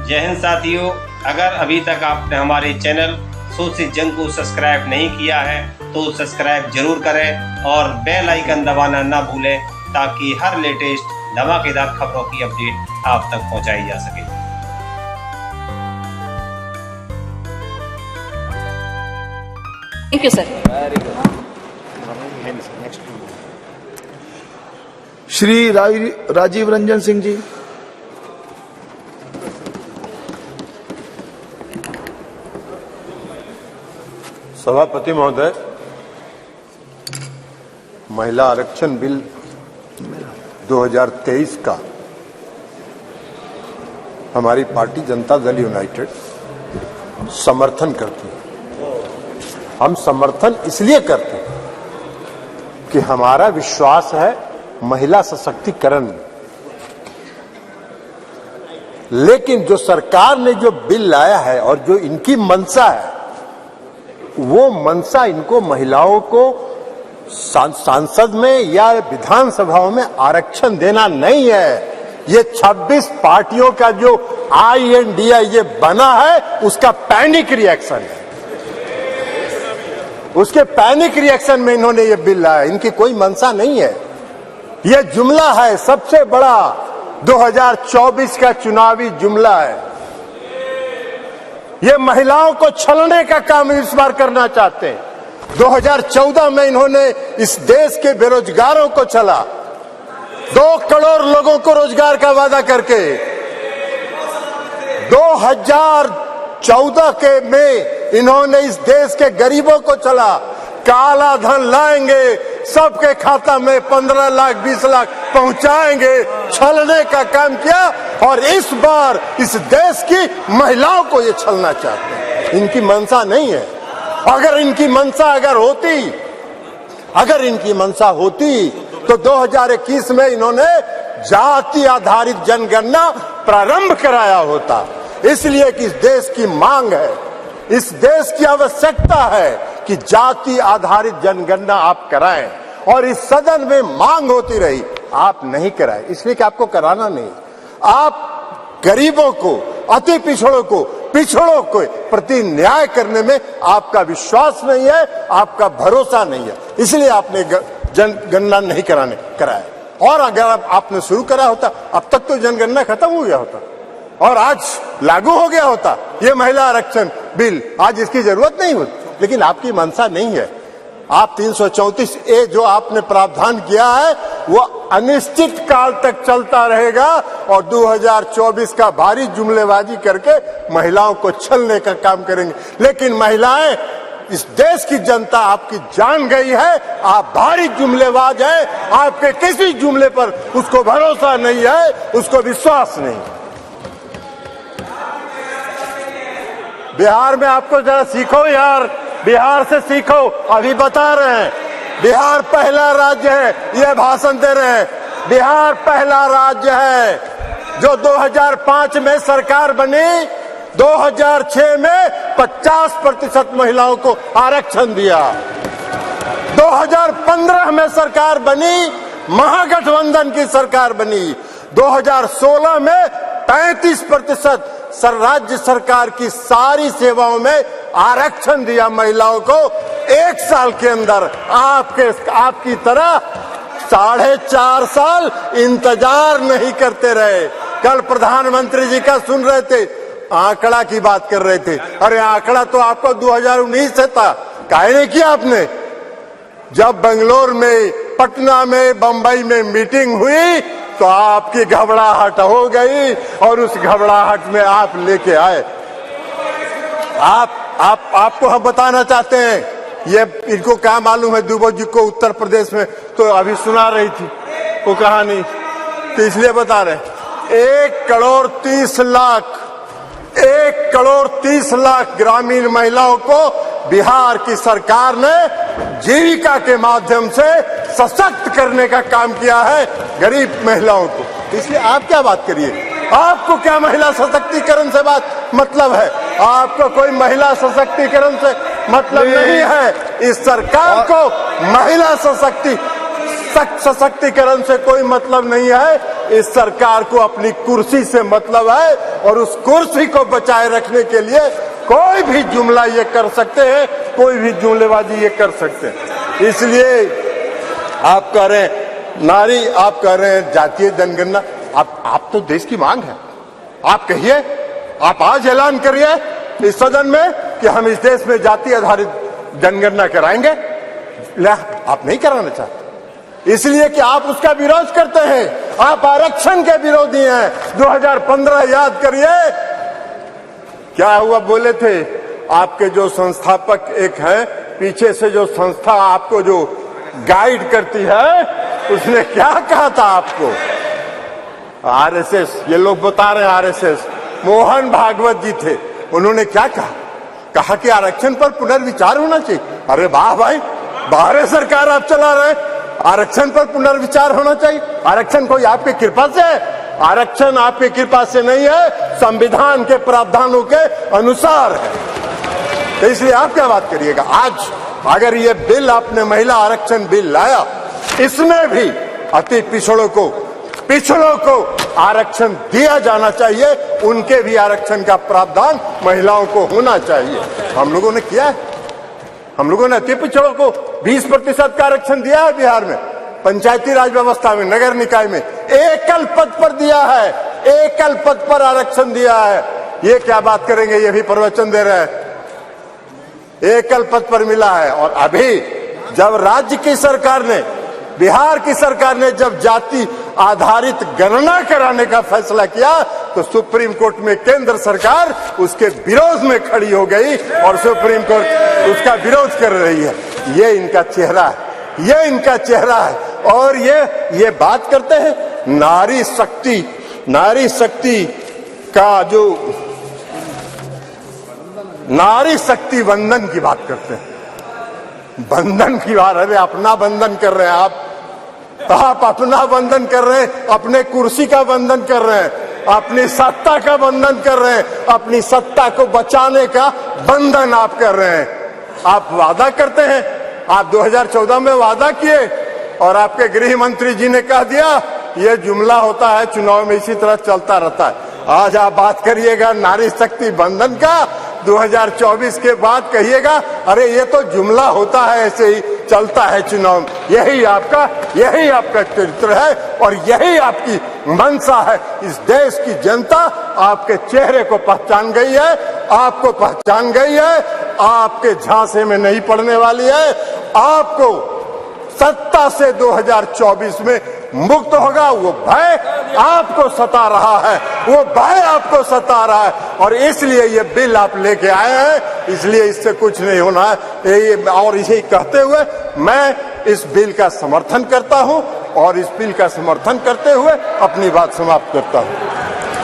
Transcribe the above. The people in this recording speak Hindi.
जय हिंद साथियों, अगर अभी तक आपने हमारे चैनल सोच से जंग को सब्सक्राइब नहीं किया है तो सब्सक्राइब जरूर करें और बेल आइकन दबाना ना भूलें ताकि हर लेटेस्ट धमाकेदार खबरों की अपडेट आप तक पहुंचाई जा सके। Thank you sir. Shri Rajiv Ranjan Singh ji. सभापति महोदय, महिला आरक्षण बिल 2023 का हमारी पार्टी जनता दल यूनाइटेड समर्थन करती है। हम समर्थन इसलिए करते हैं कि हमारा विश्वास है महिला सशक्तिकरण में। लेकिन जो सरकार ने जो बिल लाया है और जो इनकी मंशा है, वो मंशा इनको महिलाओं को सांसद में या विधानसभाओं में आरक्षण देना नहीं है। ये 26 पार्टियों का जो INDA ये बना है, उसका पैनिक रिएक्शन है। उसके पैनिक रिएक्शन में इन्होंने ये बिल लाया। इनकी कोई मंशा नहीं है। ये जुमला है, सबसे बड़ा 2024 का चुनावी जुमला है। ये महिलाओं को छलने का काम इस बार करना चाहते हैं। 2014 में इन्होंने इस देश के बेरोजगारों को छला, 2 करोड़ लोगों को रोजगार का वादा करके। 2014 के में इन्होंने इस देश के गरीबों को छला, काला धन लाएंगे, सबके खाता में 15 लाख 20 लाख पहुंचाएंगे, छलने का काम किया। और इस बार इस देश की महिलाओं को ये छलना चाहते हैं। इनकी मंशा नहीं है। अगर इनकी मंशा अगर इनकी मंशा होती तो 2021 में इन्होंने जाति आधारित जनगणना प्रारंभ कराया होता। इसलिए कि इस देश की मांग है, इस देश की आवश्यकता है कि जाति आधारित जनगणना आप कराएं। और इस सदन में मांग होती रही, आप नहीं कराए, इसलिए कि आपको कराना नहीं। आप गरीबों को, अति पिछड़ों को प्रति न्याय करने में आपका विश्वास नहीं है, आपका भरोसा नहीं है, इसलिए आपने जनगणना नहीं कराया। और अगर आपने शुरू करा होता, अब तक तो जनगणना खत्म हो गया होता और आज लागू हो गया होता ये महिला आरक्षण बिल। आज इसकी जरूरत नहीं होती, लेकिन आपकी मंशा नहीं है। आप 334A जो आपने प्रावधान किया है वो अनिश्चित काल तक चलता रहेगा और 2024 का भारी जुमलेबाजी करके महिलाओं को छलने का काम करेंगे। लेकिन महिलाएं, इस देश की जनता आपकी जान गई है, आप भारी जुमलेबाज हैं। आपके किसी जुमले पर उसको भरोसा नहीं है, उसको विश्वास नहीं। बिहार में आपको जरा सीखो यार, बिहार से सीखो। अभी बता रहे हैं बिहार पहला राज्य है, ये भाषण दे रहे हैं। बिहार पहला राज्य है जो 2005 में सरकार बनी, 2006 में 50% महिलाओं को आरक्षण दिया। 2015 में सरकार बनी, महागठबंधन की सरकार बनी। 2016 में 35% राज्य सरकार की सारी सेवाओं में आरक्षण दिया महिलाओं को। 1 साल के अंदर आपकी तरह 4.5 साल इंतजार नहीं करते रहे। कल प्रधानमंत्री जी का सुन रहे थे, आंकड़ा की बात कर रहे थे। अरे आंकड़ा तो आपको 2019 से था, काहे नहीं किया आपने? जब बेंगलोर में, पटना में, बंबई में मीटिंग हुई तो आपकी घबराहट हो गई और उस घबराहट में आप लेके आए। आपको हम बताना चाहते हैं, ये इनको क्या मालूम है दुबे जी को उत्तर प्रदेश में तो अभी सुना रही थी वो कहानी, तो इसलिए बता रहे। 1 करोड़ 30 लाख ग्रामीण महिलाओं को बिहार की सरकार ने जीविका के माध्यम से सशक्त करने का काम किया है, गरीब महिलाओं को। इसलिए आप क्या बात करिए, आपको क्या महिला सशक्तिकरण से बात मतलब है? आपको कोई महिला सशक्तिकरण से मतलब नहीं है। इस सरकार को महिला सशक्तिकरण से कोई मतलब नहीं है। इस सरकार को अपनी कुर्सी से मतलब है और उस कुर्सी को बचाए रखने के लिए कोई भी जुमला ये कर सकते हैं, कोई भी जुमलेबाजी ये कर सकते हैं। इसलिए आप कह रहे हैं नारी, आप कह रहे हैं जातीय जनगणना, आप तो देश की मांग है, आप कहिए, आप आज ऐलान करिए इस सदन में कि हम इस देश में जाति आधारित जनगणना कराएंगे। आप नहीं कराना चाहते इसलिए कि आप उसका विरोध करते हैं, आप आरक्षण के विरोधी हैं। 2015 याद करिए क्या हुआ, बोले थे आपके जो संस्थापक एक है, पीछे से जो संस्था आपको जो गाइड करती है, उसने क्या कहा था आपको? आरएसएस, ये लोग बता रहे हैं आरएसएस, मोहन भागवत जी थे, उन्होंने क्या कहा कि आरक्षण पर पुनर्विचार होना चाहिए। अरे वाह भाई, बाहर सरकार आप चला रहे, आरक्षण पर पुनर्विचार होना चाहिए। आरक्षण कोई आपकी कृपा से है? आरक्षण आपकी कृपा से नहीं है, संविधान के प्रावधानों के अनुसार है। तो इसलिए आप क्या बात करिएगा? आज अगर ये बिल आपने महिला आरक्षण बिल लाया, इसमें भी अति पिछड़ों को आरक्षण दिया जाना चाहिए, उनके भी आरक्षण का प्रावधान महिलाओं को होना चाहिए। हम लोगों ने किया है, हम लोगों ने अति पिछड़ों को 20% का आरक्षण दिया है बिहार में, पंचायती राज व्यवस्था में, नगर निकाय में एकल पद पर दिया है, एकल पद पर आरक्षण दिया है। ये क्या बात करेंगे, ये भी प्रवचन दे रहे हैं, एकल पद पर मिला है। और अभी जब राज्य की सरकार ने, बिहार की सरकार ने जब जाति आधारित गणना कराने का फैसला किया, तो सुप्रीम कोर्ट में केंद्र सरकार उसके विरोध में खड़ी हो गई और सुप्रीम कोर्ट उसका विरोध कर रही है। ये इनका चेहरा है, ये इनका चेहरा है। और ये बात करते हैं नारी शक्ति का जो नारी शक्ति बंधन की बात करते हैं, बंधन की बात। अरे अपना बंधन कर रहे हैं आप अपना बंधन कर रहे हैं, अपने कुर्सी का बंधन कर रहे हैं, अपनी सत्ता का बंधन कर रहे हैं, अपनी सत्ता को बचाने का बंधन आप कर रहे हैं। आप वादा करते हैं, आप 2014 में वादा किए और आपके गृह मंत्री जी ने कह दिया ये जुमला होता है, चुनाव में इसी तरह चलता रहता है। आज आप बात करिएगा नारी शक्ति बंधन का, 2024 के बाद कहिएगा अरे ये तो जुमला होता है, ऐसे ही चलता है चुनाव में। यही आपका चरित्र है और यही आपकी मंशा है। इस देश की जनता आपके चेहरे को पहचान गई है, आपको पहचान गई है, आपके झांसे में नहीं पड़ने वाली है। आपको सत्ता से 2024 में मुक्त होगा, वो भय आपको सता रहा है, वो भय आपको सता रहा है। और इसलिए ये बिल आप लेके आए हैं, इसलिए इससे कुछ नहीं होना है। और इसे कहते हुए मैं इस बिल का समर्थन करता हूं और इस बिल का समर्थन करते हुए अपनी बात समाप्त करता हूं।